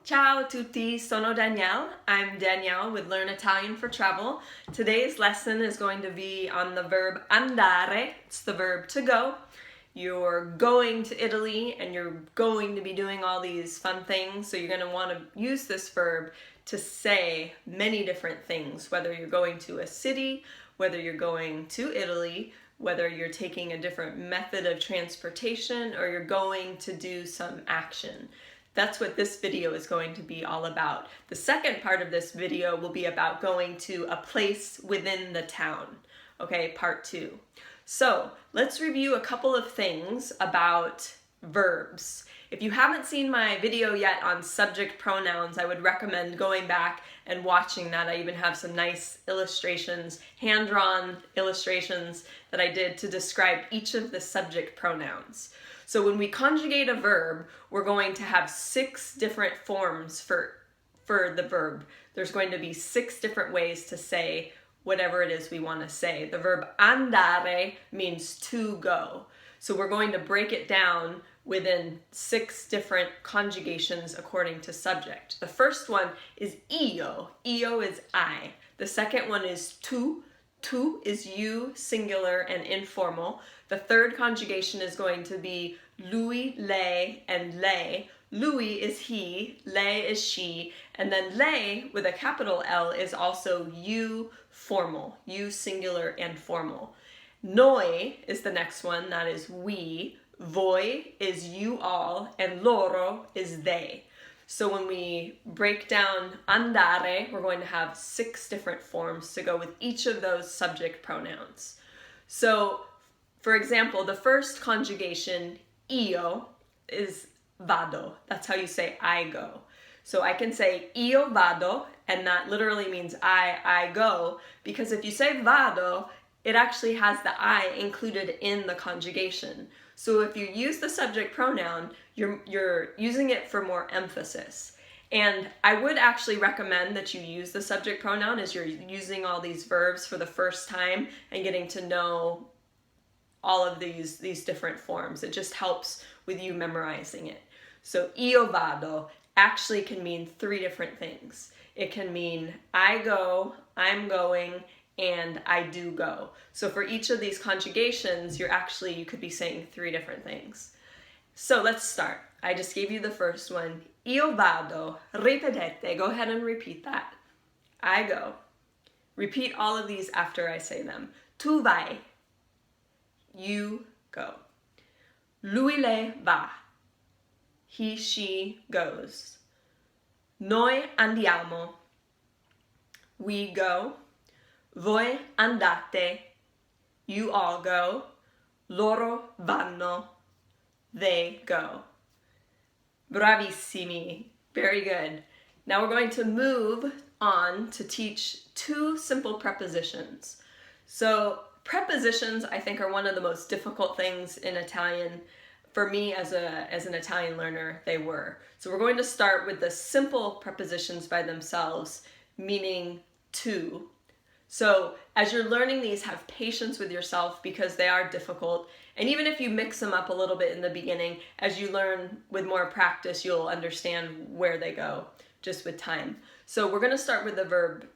Ciao a tutti, sono Danielle. I'm Danielle with Learn Italian for Travel. Today's lesson is going to be on the verb andare. It's the verb to go. You're going to Italy and you're going to be doing all these fun things, so you're going to want to use this verb to say many different things, whether you're going to a city, whether you're going to Italy, whether you're taking a different method of transportation, or you're going to do some action. That's what this video is going to be all about. The second part of this video will be about going to a place within the town. Okay, part 2. So let's review a couple of things about verbs. If you haven't seen my video yet on subject pronouns, I would recommend going back and watching that. I even have some nice illustrations, hand-drawn illustrations that I did to describe each of the subject pronouns. So when we conjugate a verb, we're going to have 6 different forms for the verb. There's going to be 6 different ways to say whatever it is we want to say. The verb andare means to go. So we're going to break it down within 6 different conjugations according to subject. The first one is io. Io is I. The second one is tu. Tu is you, singular and informal. The third conjugation is going to be lui, lei, and lei. Lui is he, lei is she, and then lei with a capital L is also you, formal, you, singular and formal. Noi is the next one, that is we. Voi is you all, and loro is they. So when we break down andare, we're going to have 6 different forms to go with each of those subject pronouns. So, for example, the first conjugation, io, is vado. That's how you say I go. So I can say io vado, and that literally means I go, because if you say vado, it actually has the I included in the conjugation. So if you use the subject pronoun, you're using it for more emphasis. And I would actually recommend that you use the subject pronoun as you're using all these verbs for the first time and getting to know all of these different forms. It just helps with you memorizing it. So io vado actually can mean 3 different things. It can mean I go, I'm going, and I do go. So for each of these conjugations, you could be saying 3 different things. So let's start. I just gave you the first one. Io vado. Ripetete. Go ahead and repeat that. I go. Repeat all of these after I say them. Tu vai. You go. Lui, lei va. He, she goes. Noi andiamo. We go. Voi andate. You all go. Loro vanno. They go. Bravissimi. Very good. Now we're going to move on to teach 2 simple prepositions. So prepositions, I think, are one of the most difficult things in Italian. For me, as an Italian learner, they were. So we're going to start with the simple prepositions by themselves, meaning to. So as you're learning these, have patience with yourself because they are difficult. And even if you mix them up a little bit in the beginning, as you learn with more practice, you'll understand where they go just with time. So we're going to start with the verb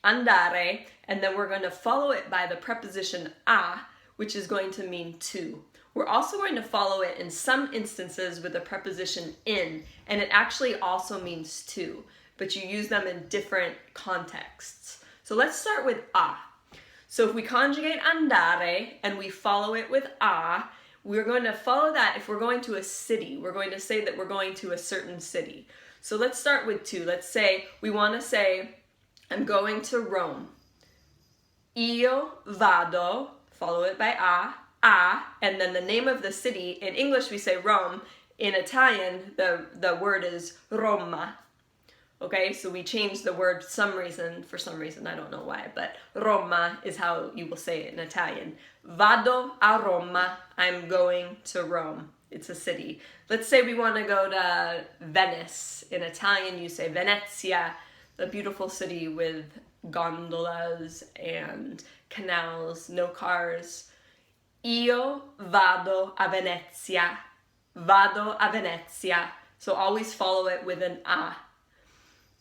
andare, and then we're going to follow it by the preposition a, which is going to mean to. We're also going to follow it in some instances with the preposition in, and it actually also means to, but you use them in different contexts. So let's start with a. So if we conjugate andare and we follow it with a, we're going to follow that if we're going to a city. We're going to say that we're going to a certain city. So let's start with to. Let's say we want to say, I'm going to Rome. Io vado, follow it by a, and then the name of the city. In English we say Rome. In Italian, the word is Roma. Okay, so we changed the word for some reason, I don't know why, but Roma is how you will say it in Italian. Vado a Roma, I'm going to Rome. It's a city. Let's say we want to go to Venice. In Italian, you say Venezia, the beautiful city with gondolas and canals, no cars. Io vado a Venezia. Vado a Venezia. So always follow it with an a.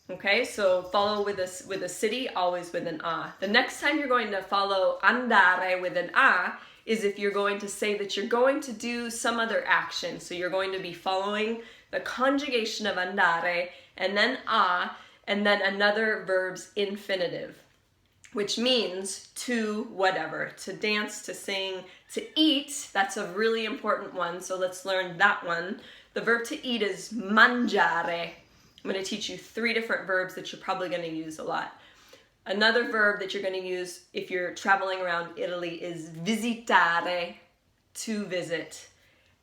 Okay, so follow with a city, always with an a. The next time you're going to follow andare with an a is if you're going to say that you're going to do some other action. So you're going to be following the conjugation of andare and then a and then another verb's infinitive, which means to whatever, to dance, to sing, to eat. That's a really important one, so let's learn that one. The verb to eat is mangiare. I'm going to teach you 3 different verbs that you're probably going to use a lot. Another verb that you're going to use if you're traveling around Italy is visitare, to visit.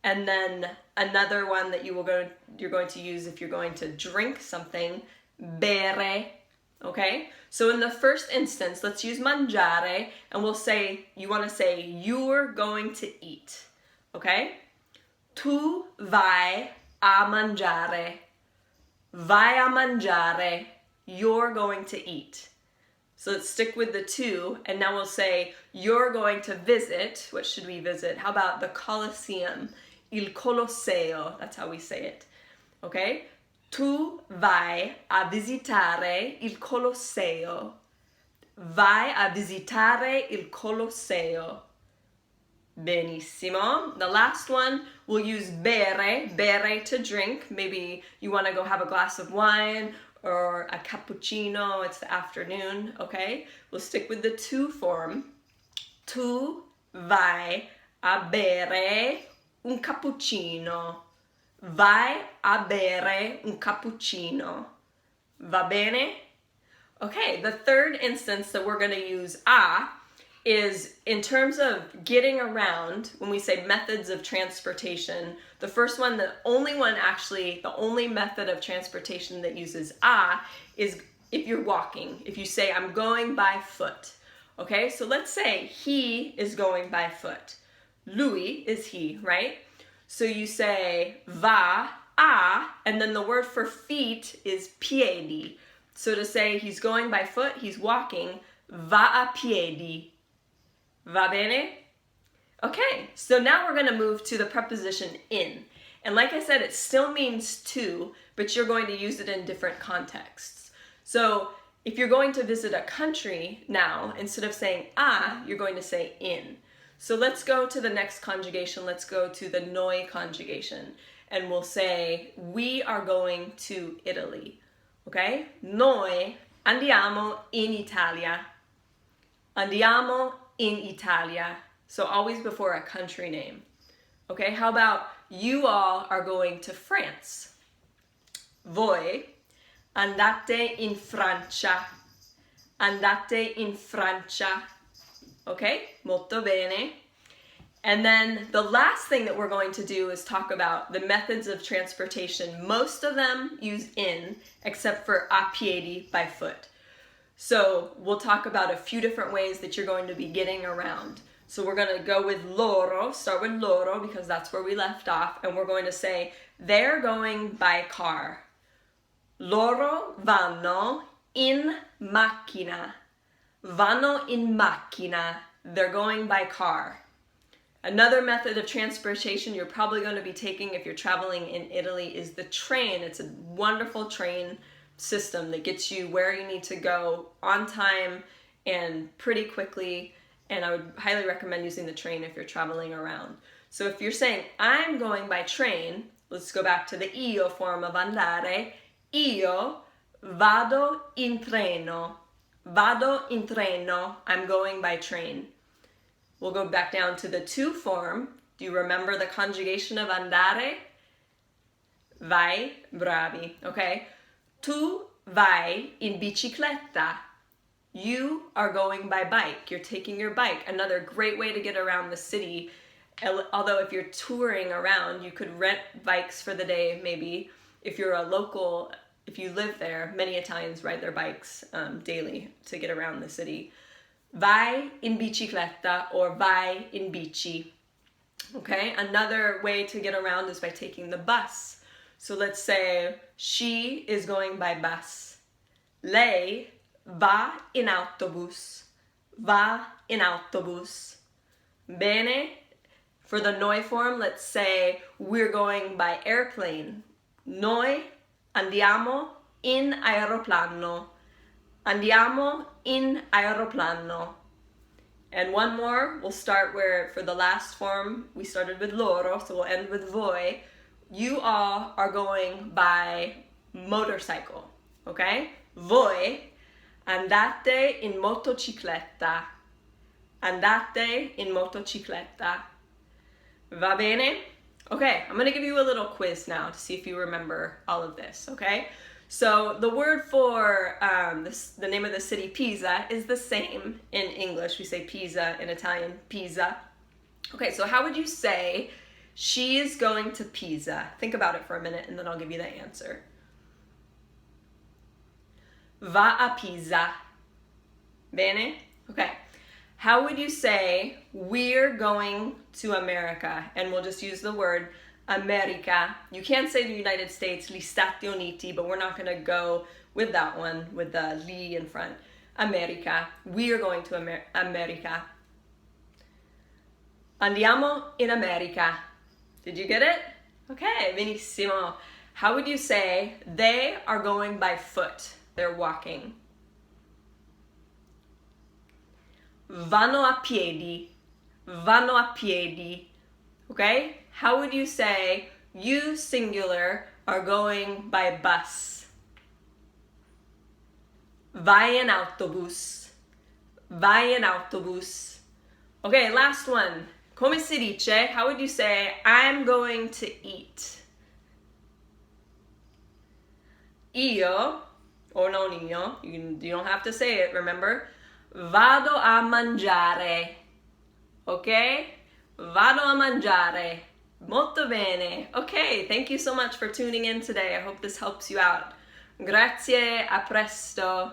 And then another one that you're going to use if you're going to drink something, bere. Okay? So in the first instance, let's use mangiare, and we'll say, you want to say, you're going to eat. Okay? Tu vai a mangiare. Vai a mangiare. You're going to eat. So let's stick with the to, and now we'll say, you're going to visit. What should we visit? How about the Colosseum? Il Colosseo. That's how we say it. Okay? Tu vai a visitare il Colosseo. Vai a visitare il Colosseo. Benissimo. The last one, we'll use bere, bere to drink. Maybe you want to go have a glass of wine or a cappuccino. It's the afternoon, okay? We'll stick with the to form. Tu vai a bere un cappuccino. Vai a bere un cappuccino. Va bene? Okay, the third instance that we're going to use a is in terms of getting around. When we say methods of transportation, the first one, the only method of transportation that uses a is if you're walking. If you say, I'm going by foot. Okay, so let's say he is going by foot. Lui is he, right? So you say va a, and then the word for feet is piedi. So to say he's going by foot, he's walking, va a piedi. Va bene? Okay, so now we're going to move to the preposition in. And like I said, it still means to, but you're going to use it in different contexts. So if you're going to visit a country now, instead of saying a, you're going to say in. So let's go to the next conjugation. Let's go to the noi conjugation. And we'll say, we are going to Italy. Okay? Noi andiamo in Italia. Andiamo in Italia. So always before a country name. Okay? How about you all are going to France? Voi andate in Francia. Andate in Francia. Okay? Molto bene. And then the last thing that we're going to do is talk about the methods of transportation. Most of them use in, except for a piedi, by foot. So we'll talk about a few different ways that you're going to be getting around. So we're going to go with loro, start with loro because that's where we left off, and we're going to say they're going by car. Loro vanno in macchina. Vanno in macchina. They're going by car. Another method of transportation you're probably going to be taking if you're traveling in Italy is the train. It's a wonderful train system that gets you where you need to go on time and pretty quickly, and I would highly recommend using the train if you're traveling around. So if you're saying, I'm going by train, let's go back to the io form of andare. Io vado in treno. Vado in treno. I'm going by train. We'll go back down to the to form. Do you remember the conjugation of andare? Vai, bravi, okay? Tu vai in bicicletta. You are going by bike. You're taking your bike. Another great way to get around the city. Although if you're touring around, you could rent bikes for the day maybe. If you're a local, if you live there, many Italians ride their bikes daily to get around the city. Vai in bicicletta or vai in bici. Okay, another way to get around is by taking the bus. So let's say she is going by bus. Lei va in autobus. Va in autobus. Bene. For the noi form, let's say we're going by airplane. Noi andiamo in aeroplano. Andiamo in aeroplano. And one more, we'll start where for the last form we started with loro, so we'll end with voi. You all are going by motorcycle, okay? Voi andate in motocicletta. Andate in motocicletta. Va bene? Okay, I'm gonna give you a little quiz now to see if you remember all of this, okay? So the word for the name of the city, Pisa, is the same in English. We say Pisa, in Italian, Pisa. Okay, so how would you say she is going to Pisa? Think about it for a minute and then I'll give you the answer. Va a Pisa. Bene? Okay. How would you say we're going to America? And we'll just use the word America. You can't say the United States, gli Stati Uniti, but we're not going to go with that one, with the li in front. America. We are going to America. Andiamo in America. Did you get it? Okay, benissimo. How would you say they are going by foot? They're walking. Vanno a piedi. Vanno a piedi. Okay? How would you say you singular are going by bus? Vai in autobus. Vai in autobus. Okay, last one. Come si dice? How would you say I'm going to eat? Io, or non io, you don't have to say it, remember? Vado a mangiare. Okay? Vado a mangiare. Molto bene. Okay, thank you so much for tuning in today. I hope this helps you out. Grazie, a presto.